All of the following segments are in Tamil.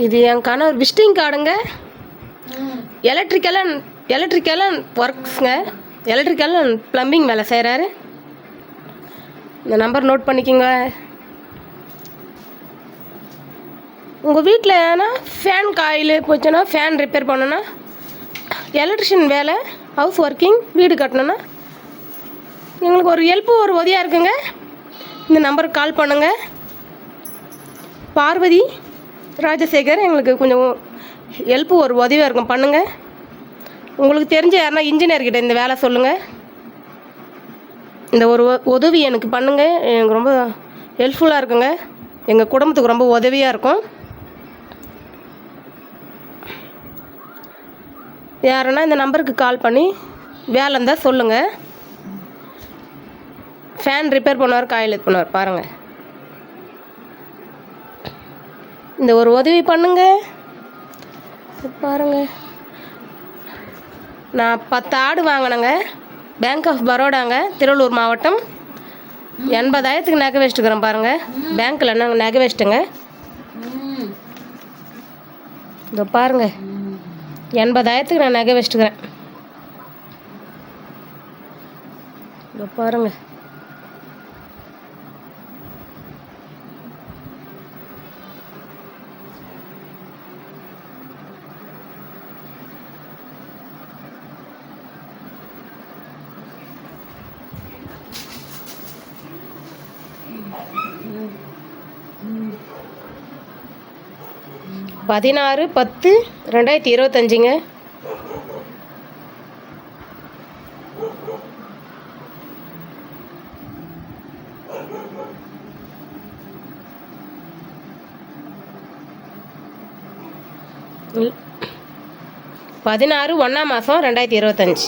இது என் கணவர் விசிட்டிங் கார்டுங்க. எலக்ட்ரிக்கல் ஒர்க்ஸுங்க. எலக்ட்ரிக்கல் ப்ளம்பிங் வேலை செய்கிறாரு. இந்த நம்பர் நோட் பண்ணிக்கோங்க. உங்கள் வீட்டில் ஏன்னா ஃபேன் காயில் போச்சுன்னா, ஃபேன் ரிப்பேர் பண்ணணுன்னா, எலக்ட்ரிஷியன் வேலை, ஹவுஸ் ஒர்க்கிங், வீடு கட்டணுன்னா எங்களுக்கு ஒரு ஹெல்ப்பு, ஒரு உதவியாக இருக்குங்க. இந்த நம்பருக்கு கால் பண்ணுங்கள். பார்வதி ராஜசேகர், எங்களுக்கு கொஞ்சம் ஹெல்ப்பு, ஒரு உதவியாக இருக்கும், பண்ணுங்கள். உங்களுக்கு தெரிஞ்ச யாருன்னா இன்ஜினியர்கிட்ட இந்த வேலை சொல்லுங்கள். இந்த ஒரு உதவி எனக்கு பண்ணுங்கள். எனக்கு ரொம்ப ஹெல்ப்ஃபுல்லாக இருக்குங்க. எங்கள் குடும்பத்துக்கு ரொம்ப உதவியாக இருக்கும். யாருன்னா இந்த நம்பருக்கு கால் பண்ணி வேலை இருந்தால் சொல்லுங்கள். ஃபேன் ரிப்பேர் பண்ணுவார், காயில் இது பண்ணுவார். பாருங்கள், இந்த ஒரு உதவி பண்ணுங்க. பாருங்கள், நான் 10 ஆடு வாங்கினேங்க. பேங்க் ஆஃப் பரோடாங்க, திருவள்ளூர் மாவட்டம். 80,000க்கு நகை வச்சுட்டுக்கிறேன் பாருங்கள். பேங்க்கில் நாங்கள் நகை வச்சுட்டுங்க. இதோ பாருங்கள், 80,000க்கு நான் நகை வச்சுட்டுக்கிறேன். இதோ பாருங்கள். ம் 16/10/2025ங்க. ம் 16/1/2025.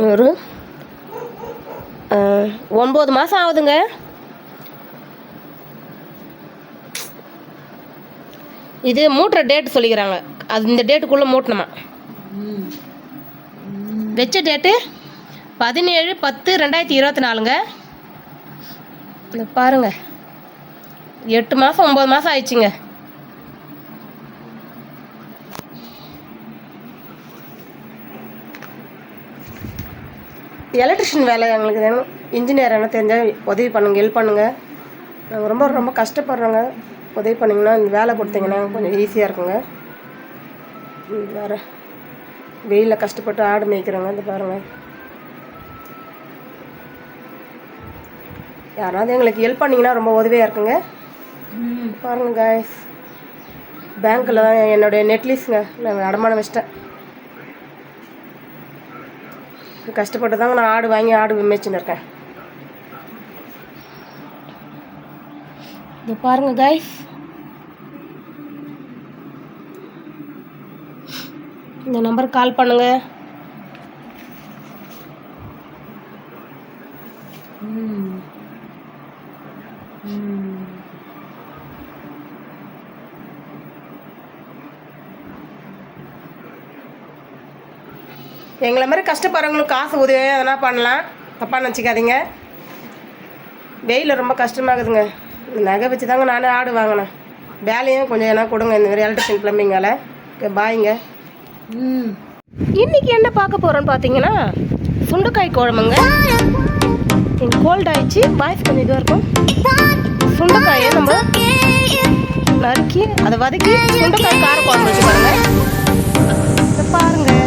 ஒரு 9 மாதம் ஆகுதுங்க. இது மூட்டுற டேட்டு சொல்லிக்கிறாங்க. அது இந்த டேட்டுக்குள்ளே மூட்டணுமா. வச்ச டேட்டு 17/10/2024ங்க. இந்த பாருங்கள், 8 மாதம் 9 மாதம் ஆயிடுச்சுங்க. எலக்ட்ரிஷியன் வேலை எங்களுக்கு வேணும். இன்ஜினியர் என்ன தெரிஞ்சால் உதவி பண்ணுங்கள், ஹெல்ப் பண்ணுங்கள். நாங்கள் ரொம்ப ரொம்ப கஷ்டப்படுறோங்க. உதவி பண்ணிங்கன்னா, இந்த வேலை கொடுத்தீங்கன்னா கொஞ்சம் ஈஸியாக இருக்குங்க. வேறு வெயிலில் கஷ்டப்பட்டு ஆடு மேய்க்கிறோங்க. இந்த பாருங்கள், யாராவது எங்களுக்கு ஹெல்ப் பண்ணிங்கன்னா ரொம்ப உதவியாக இருக்குங்க. பாருங்கள் காய்ஸ், பேங்க்கில் தான் என்னுடைய நெட்லீஸுங்க நான் அடமானம் வச்சிட்டேன். கஷ்டப்பட்டு தாங்க நான் ஆடு வாங்கி ஆடு மேய்ச்சின்னு இருக்கேன். இது பாருங்க காய்ஸ், இந்த நம்பருக்கு கால் பண்ணுங்க. எங்களை மாதிரி கஷ்டப்படுறவங்களுக்கு காசு உதவி எதனா பண்ணலாம், தப்பாக நினச்சிக்காதீங்க. வெயில் ரொம்ப கஷ்டமாகுதுங்க. நகை வச்சு தாங்க நானே ஆடு வாங்கினேன். வேலையும் கொஞ்சம் என்ன கொடுங்க, இந்த மாதிரி எலக்ட்ரிஷியன் ப்ளம்பிங் வேலை. பாய்ங்க. இன்றைக்கி என்ன பார்க்க போகிறோன்னு பார்த்தீங்கன்னா, சுண்டைக்காய் குழம்புங்க. எனக்கு கோல்ட் ஆகிடுச்சு, வாய்ஸ் கொஞ்சம் இதுவாக இருக்கும். சுண்டைக்காயை நம்ம நறுக்கி அதை வதக்கி சுண்டைக்காய் கார குழம்பு வச்சு பாருங்கள். இதை பாருங்கள்,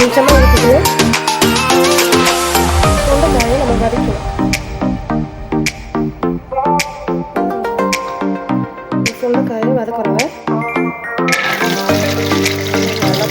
கொஞ்சமாக இருக்குது. சுண்டைக்காயை நம்ம வதக்கலாம். சுண்டைக்காயை வதக்குறோங்க. நல்லா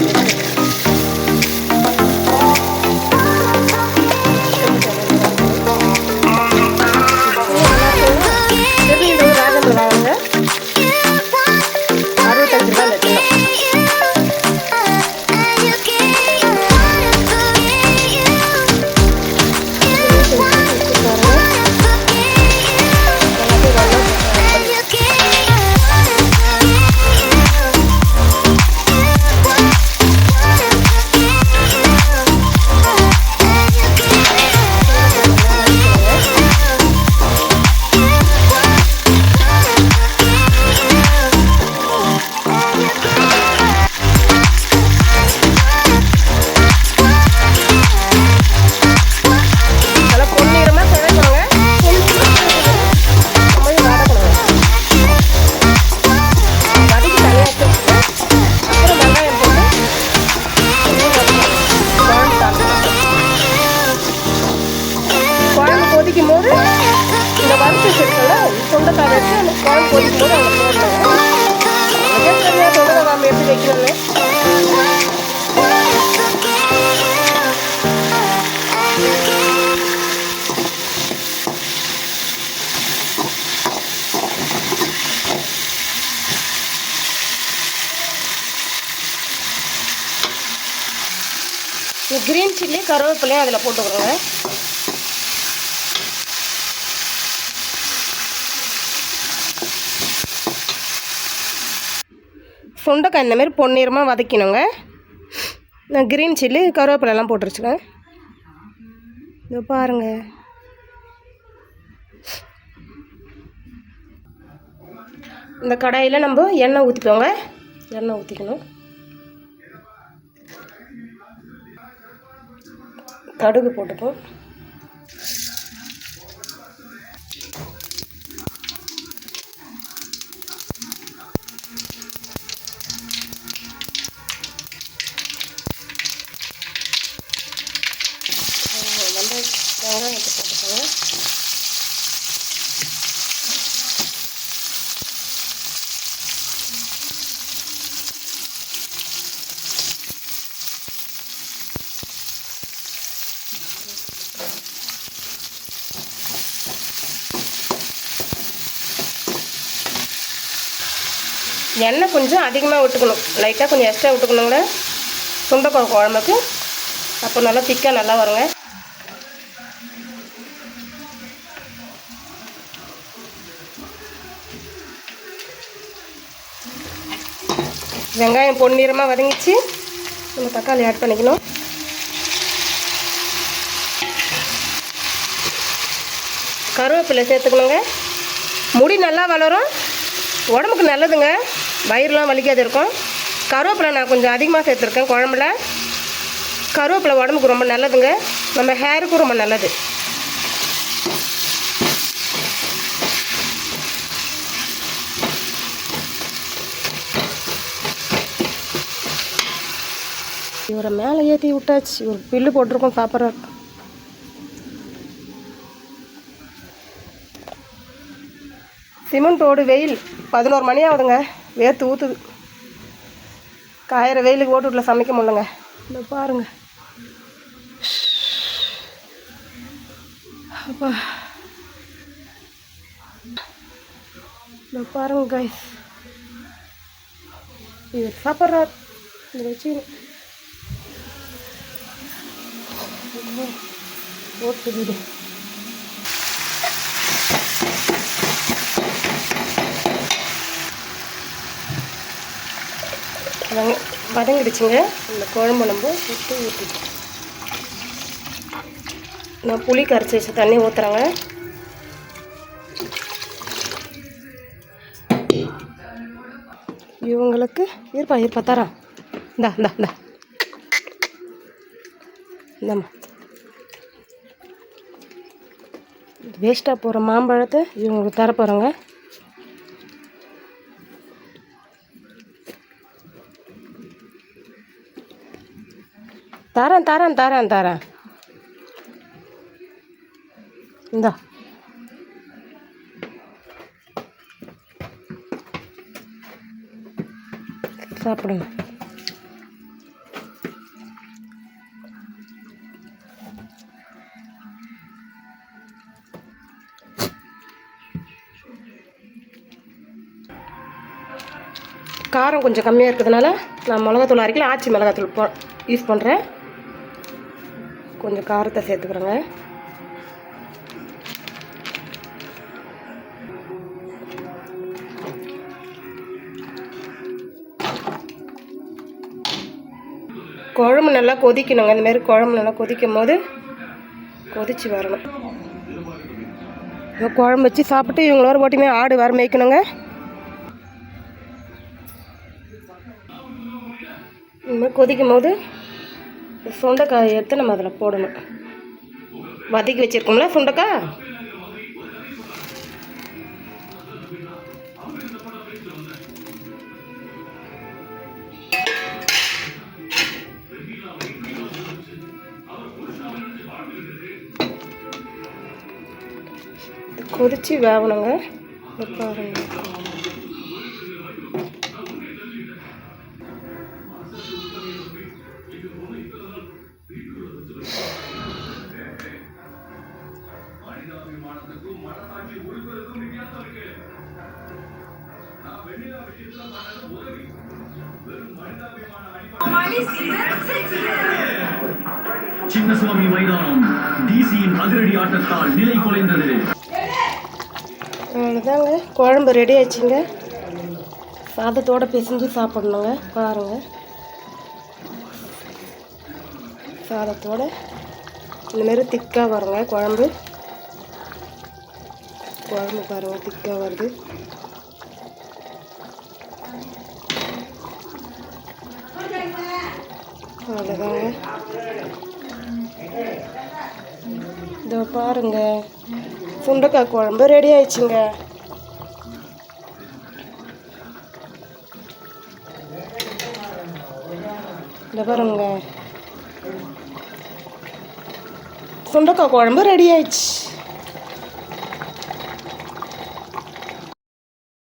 வச்சு அந்த குழம்பு கொதிக்கும் போது அவங்க போடணும். சொன்னதை நாம் எப்படி வைக்கணும்னு. கிரீன் சில்லி கருவேப்பிலையும் அதில் போட்டுக்கிறோங்க. சுண்டைக்காய் இந்தமாரி பொன்னிறமாக வதக்கினோங்க. நான் கிரீன் சில்லி கருவேப்பிலெல்லாம் போட்டுருச்சுங்க. இதை பாருங்கள். இந்த கடாயில் நம்ம எண்ணெய் ஊற்றிக்கோங்க. எண்ணெய் ஊற்றிக்கணும். கடுகு போட்டுப்போம். வெங்காயத்தை போட்டுக்கோங்க. எண்ணெய் கொஞ்சம் அதிகமாக விட்டுக்கணும். லைட்டாக கொஞ்சம் எக்ஸ்ட்ரா விட்டுக்கணுங்க சுண்டைக்காய் குழம்புக்கு. அப்போ நல்லா திக்காக நல்லா வருங்க. வெங்காயம் பொன்னிறமாக வதங்கிச்சு. நம்ம தக்காளி ஆட் பண்ணிக்கணும். கருவேப்பிலை சேர்த்துக்கணுங்க. முடி நல்லா வளரும், உடம்புக்கு நல்லதுங்க. வயிறுலாம் வலிக்காது இருக்கும். கருவேப்பிலை நான் கொஞ்சம் அதிகமாக சேர்த்துருக்கேன் குழம்புல. கருவேப்பிலை உடம்புக்கு ரொம்ப நல்லதுங்க. நம்ம ஹேருக்கும் ரொம்ப நல்லது. இவரை மேலே ஏற்றி விட்டாச்சு. ஒரு பில்லு போட்டிருக்கோம் சாப்பிட்றாரு. சிமெண்ட்டோடு வெயில் 11 மணி ஆகுதுங்க. வேர்த்து ஊற்றுது. காயிற வெயிலுக்கு ஓட்டு வீட்டில் சமைக்க முடியலங்க. இந்த பாருங்க. அப்பா இந்த பாருங்க கைஸ். இது சாப்பிட்றாரு. இதை வச்சு ஓட்டுது. வதங்கிடுச்சுங்க. இந்த குழம்பு நம்ம விட்டு ஊற்றிட்டு நான் புளி கரைச்சி வச்ச தண்ணி ஊற்றுறேங்க. இவங்களுக்கு இருப்பா தரேன். இந்தாம்மா வேஸ்ட்டாக போகிற மாம்பழத்தை இவங்களுக்கு தர போகிறோங்க. தரேன். இந்தா சாப்பிடுங்க. காரம் கொஞ்சம் கம்மியாக இருக்கிறதுனால நான் மிளகாத்தூள் அரைக்கல, ஆச்சி மிளகாத்தூள் யூஸ் பண்ணுறேன். கொஞ்சம் காரத்தை சேர்த்துக்கிறேங்க. குழம்பு நல்லா கொதிக்கணுங்க. இந்தமாரி குழம்பு நல்லா கொதிக்கும் போது கொதிச்சு வரணும். குழம்பு வச்சு சாப்பிட்டு இவங்களோட போட்டியுமே ஆடு வர மேய்க்கணுங்க. இந்தமாதிரி கொதிக்கும் போது சுண்டைக்காய் எடுத்து நம்ம அதில் போடணும். வதக்கி வச்சுருக்கோம்ல சுண்டைக்காய், கொதித்து வேகணுங்க. இதை பாருங்க. சின்னசுவாமி மைதானம் டிசியின் அதிரடி ஆட்டத்தால் நிலை குலைந்தது. அவ்வளோதாங்க, குழம்பு ரெடி ஆயிடுச்சுங்க. சாதத்தோடு பிசைஞ்சு சாப்பிட்ணுங்க. பாருங்கள், சாதத்தோடு இந்தமாரி திக்காக வருங்க குழம்பு. குழம்பு பாருங்கள், திக்காக வருது. அவ்வளோதாங்க. இதோ பாருங்க, சுண்டைக்காய் குழம்பு ரெடி ஆயிடுச்சுங்க. இந்த பாருங்க, சுண்டைக்காய் குழம்பு ரெடி ஆயிடுச்சு.